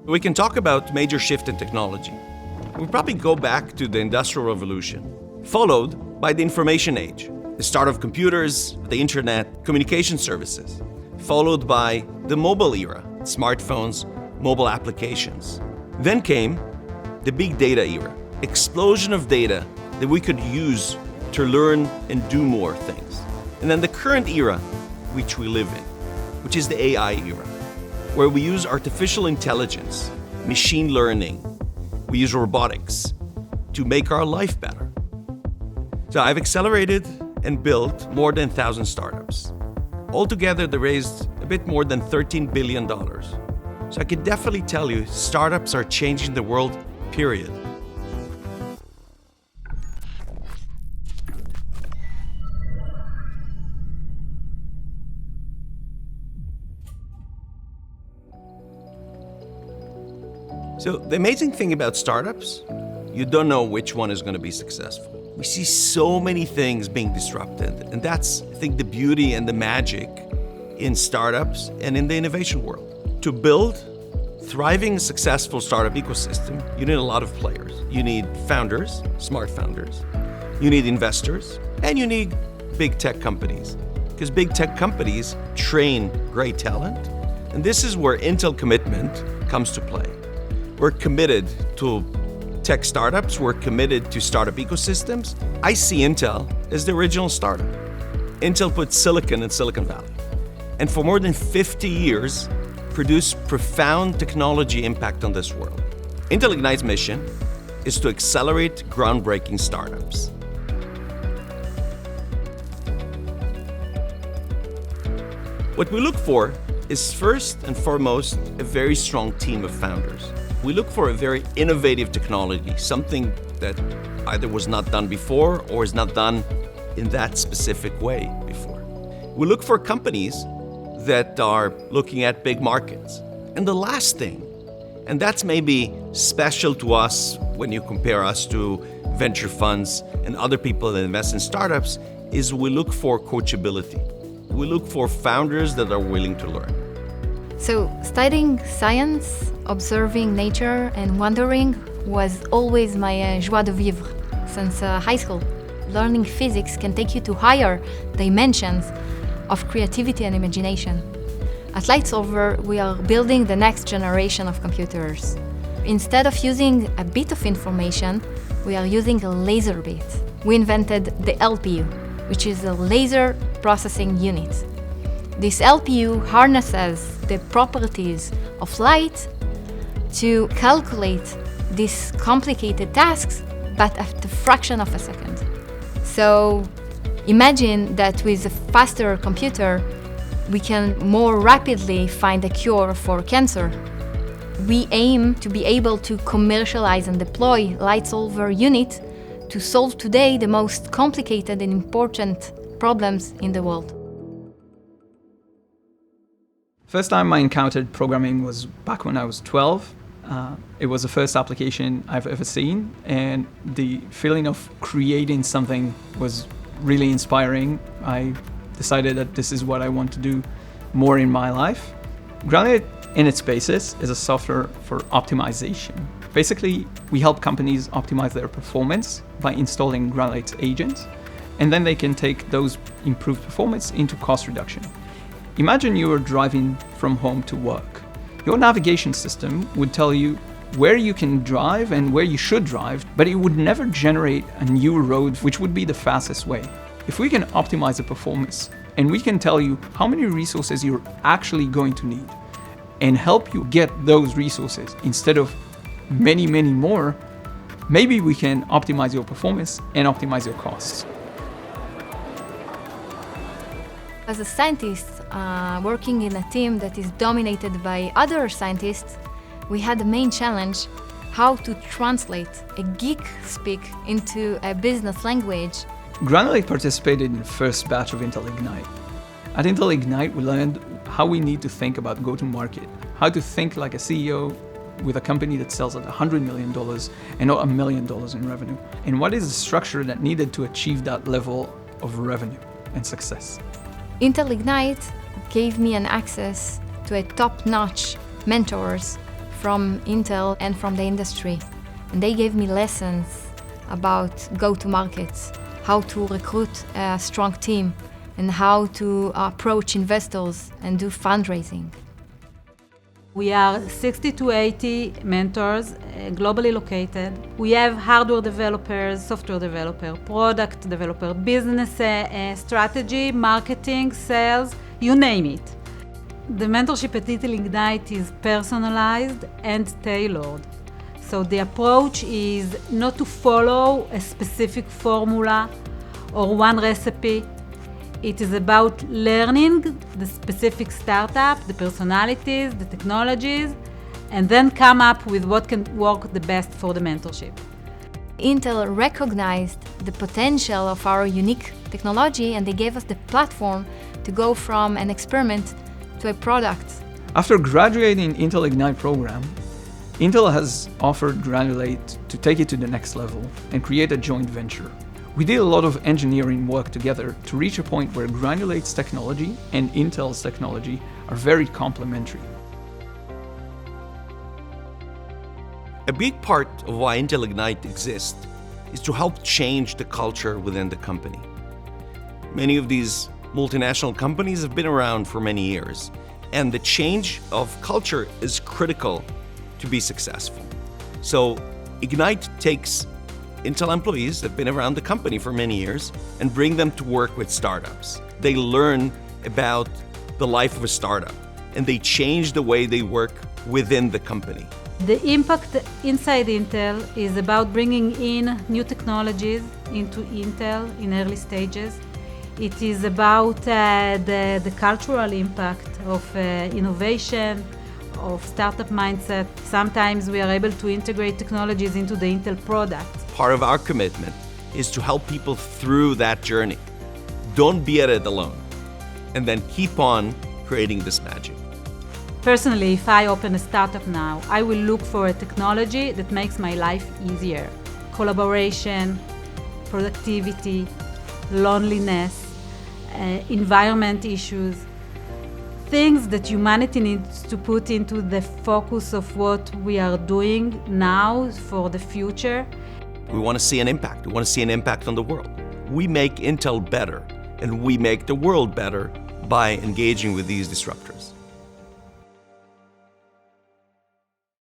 We can talk about major shift in technology. We probably go back to the Industrial Revolution, followed by the Information Age, the start of computers, the internet, communication services, followed by the mobile era, smartphones, mobile applications. Then came the big data era, explosion of data that we could use to learn and do more things. And then the current era which we live in, which is the AI era, where we use artificial intelligence, machine learning, we use robotics to make our life better. So I've accelerated and built more than 1,000 startups. Altogether, they raised a bit more than $13 billion. So I can definitely tell you, startups are changing the world, period. So the amazing thing about startups, you don't know which one is going to be successful. We see so many things being disrupted, and that's, I think, the beauty and the magic in startups and in the innovation world. To build thriving, successful startup ecosystem, you need a lot of players. You need founders, smart founders. You need investors, and you need big tech companies, because big tech companies train great talent, and this is where Intel commitment comes to play. We're committed to tech startups, we're committed to startup ecosystems. I see Intel as the original startup. Intel put silicon in Silicon Valley, and for more than 50 years, produced profound technology impact on this world. Intel Ignite's mission is to accelerate groundbreaking startups. What we look for is first and foremost a very strong team of founders. We look for a very innovative technology, something that either was not done before or is not done in that specific way before. We look for companies that are looking at big markets. And the last thing, and that's maybe special to us when you compare us to venture funds and other people that invest in startups, is we look for coachability. We look for founders that are willing to learn. So studying science, observing nature and wondering was always my joie de vivre since high school. Learning physics can take you to higher dimensions of creativity and imagination. At Lightsolver, we are building the next generation of computers. Instead of using a bit of information, we are using a laser bit. We invented the LPU, which is a laser processing unit. This LPU harnesses the properties of light to calculate these complicated tasks, but at a fraction of a second. So imagine that with a faster computer, we can more rapidly find a cure for cancer. We aim to be able to commercialize and deploy Lightsolver unit to solve today the most complicated and important problems in the world. First time I encountered programming was back when I was 12. It was the first application I've ever seen, and the feeling of creating something was really inspiring. I decided that this is what I want to do more in my life. Granite, in its basis, is a software for optimization. Basically, we help companies optimize their performance by installing Granite agents, and then they can take those improved performance into cost reduction. Imagine you are driving from home to work. Your navigation system would tell you where you can drive and where you should drive, but it would never generate a new road which would be the fastest way. If we can optimize the performance and we can tell you how many resources you're actually going to need and help you get those resources instead of many more, maybe we can optimize your performance and optimize your costs. As a scientist working in a team that is dominated by other scientists, we had the main challenge how to translate a geek speak into a business language. Granulate participated in the first batch of Intel Ignite. At Intel Ignite, we learned how we need to think about go-to-market, how to think like a CEO with a company that sells at $100 million and not $1 million in revenue, and what is the structure that needed to achieve that level of revenue and success. Intel Ignite gave me an access to a top-notch mentors from Intel and from the industry. And they gave me lessons about go-to-markets, how to recruit a strong team, and how to approach investors and do fundraising. We are 60 to 80 mentors, globally located. We have hardware developers, software developer, product developer, business strategy, marketing, sales, you name it. The mentorship at Intel Ignite is personalized and tailored. So the approach is not to follow a specific formula or one recipe. It is about learning the specific startup, the personalities, the technologies, and then come up with what can work the best for the mentorship. Intel recognized the potential of our unique technology, and they gave us the platform to go from an experiment to a product. After graduating Intel Ignite program, Intel has offered Granulate to take it to the next level and create a joint venture. We did a lot of engineering work together to reach a point where Granulate's technology and Intel's technology are very complementary. A big part of why Intel Ignite exists is to help change the culture within the company. Many of these multinational companies have been around for many years, and the change of culture is critical to be successful. So Ignite takes Intel employees that have been around the company for many years and bring them to work with startups. They learn about the life of a startup, and they change the way they work within the company. The impact inside Intel is about bringing in new technologies into Intel in early stages. It is about the cultural impact of innovation, of startup mindset. Sometimes we are able to integrate technologies into the Intel products. Part of our commitment is to help people through that journey. Don't be at it alone, and then keep on creating this magic. Personally, if I open a startup now, I will look for a technology that makes my life easier. Collaboration, productivity, loneliness, environment issues, things that humanity needs to put into the focus of what we are doing now for the future. We want to see an impact. We want to see an impact on the world. We make Intel better, and we make the world better by engaging with these disruptors.